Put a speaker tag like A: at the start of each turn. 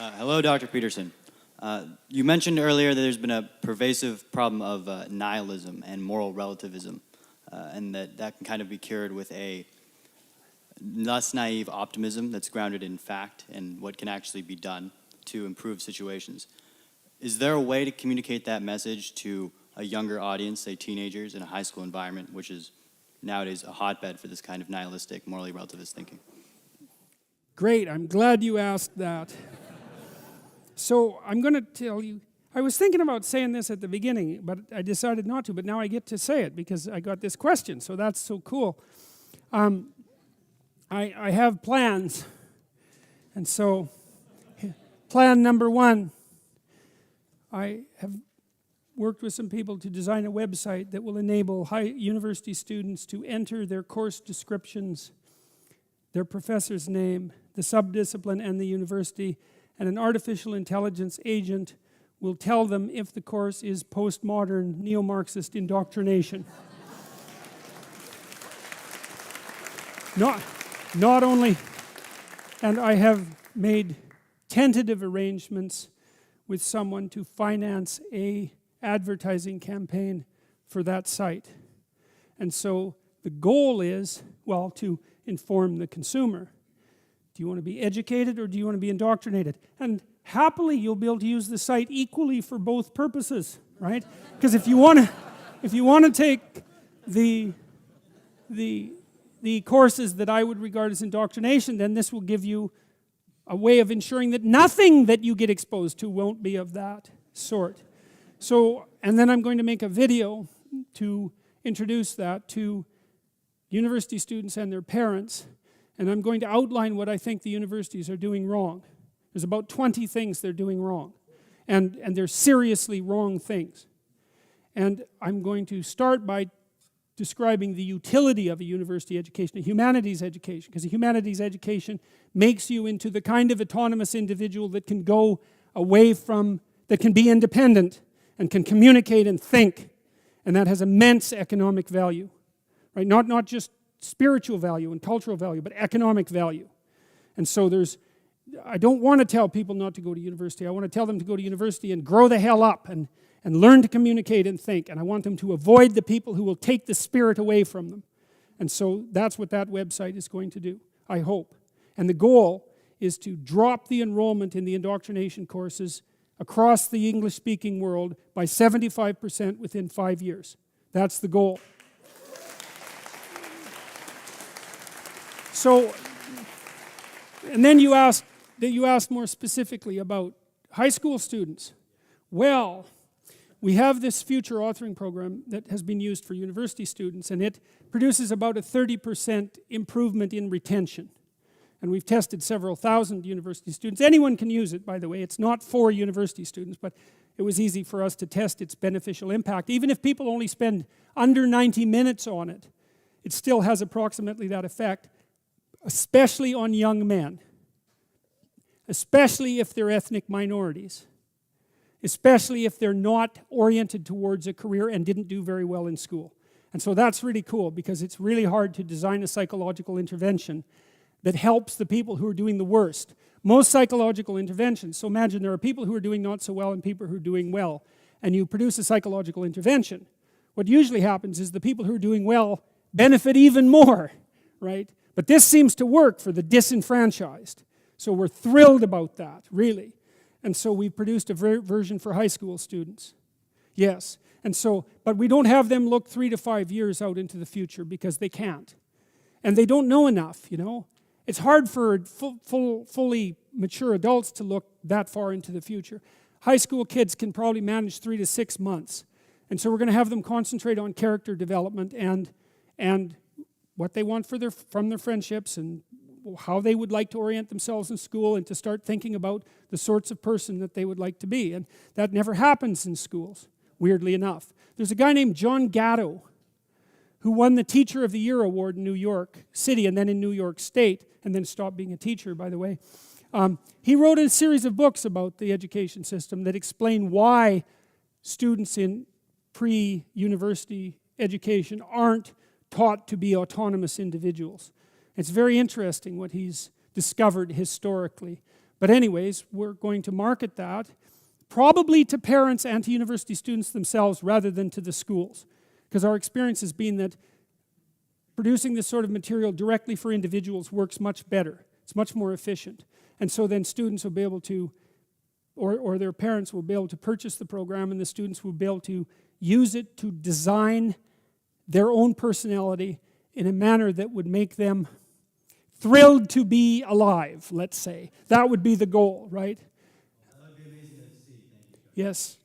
A: Hello, Dr. Peterson. You mentioned earlier that there's been a pervasive problem of nihilism and moral relativism, and that can kind of be cured with a less naive optimism that's grounded in fact and what can actually be done to improve situations. Is there a way to communicate that message to a younger audience, say teenagers in a high school environment, which is nowadays a hotbed for this kind of nihilistic, morally relativist thinking?
B: Great, I'm glad you asked that. So I'm going to tell you, I was thinking about saying this at the beginning, but I decided not to, but now I get to say it because I got this question, so that's so cool. I have plans, and so plan number one, I have worked with some people to design a website that will enable university students to enter their course descriptions, their professor's name, the subdiscipline, and the university, and an artificial intelligence agent will tell them if the course is postmodern neo-Marxist indoctrination. Not only, and I have made tentative arrangements with someone to finance a advertising campaign for that site. And so the goal is, well, to inform the consumer. Do you want to be educated or do you want to be indoctrinated? And happily you'll be able to use the site equally for both purposes, right? Because if you want to take the courses that I would regard as indoctrination, then this will give you a way of ensuring that nothing that you get exposed to won't be of that sort. So, and then I'm going to make a video to introduce that to university students and their parents, and I'm going to outline what I think the universities are doing wrong. There's about 20 things they're doing wrong, and they're seriously wrong things. And I'm going to start by describing the utility of a university education, a humanities education, because a humanities education makes you into the kind of autonomous individual that can go away from, that can be independent and can communicate and think, and that has immense economic value, right? Not just spiritual value and cultural value, but economic value. And so I don't want to tell people not to go to university. I want to tell them to go to university and grow the hell up and learn to communicate and think. And I want them to avoid the people who will take the spirit away from them. And so that's what that website is going to do, I hope. And the goal is to drop the enrollment in the indoctrination courses across the English-speaking world by 75% within 5 years. That's the goal. So, and then you asked more specifically about high school students. Well, we have this future authoring program that has been used for university students, and it produces about a 30% improvement in retention. And we've tested several thousand university students. Anyone can use it, by the way. It's not for university students, but it was easy for us to test its beneficial impact. Even if people only spend under 90 minutes on it, it still has approximately that effect, especially on young men, especially if they're ethnic minorities, especially if they're not oriented towards a career and didn't do very well in school. And so that's really cool, because it's really hard to design a psychological intervention that helps the people who are doing the worst. Most psychological interventions, so imagine there are people who are doing not so well and people who are doing well, and you produce a psychological intervention. What usually happens is the people who are doing well benefit even more, right? But this seems to work for the disenfranchised. So we're thrilled about that, really. And so we produced a version for high school students. Yes. And so, but we don't have them look 3 to 5 years out into the future because they can't. And they don't know enough, you know. It's hard for fully mature adults to look that far into the future. High school kids can probably manage 3 to 6 months. And so we're going to have them concentrate on character development and what they want from their friendships and how they would like to orient themselves in school and to start thinking about the sorts of person that they would like to be. And that never happens in schools, weirdly enough. There's a guy named John Gatto who won the Teacher of the Year award in New York City and then in New York State, and then stopped being a teacher, by the way. He wrote a series of books about the education system that explain why students in pre-university education aren't taught to be autonomous individuals. It's very interesting what he's discovered historically. But anyways, we're going to market that probably to parents and to university students themselves rather than to the schools. Because our experience has been that producing this sort of material directly for individuals works much better. It's much more efficient. And so then students will be able to, or their parents will be able to purchase the program, and the students will be able to use it to design their own personality in a manner that would make them thrilled to be alive, let's say. That would be the goal, right?
A: That would be amazing to see. Thank you.
B: Yes.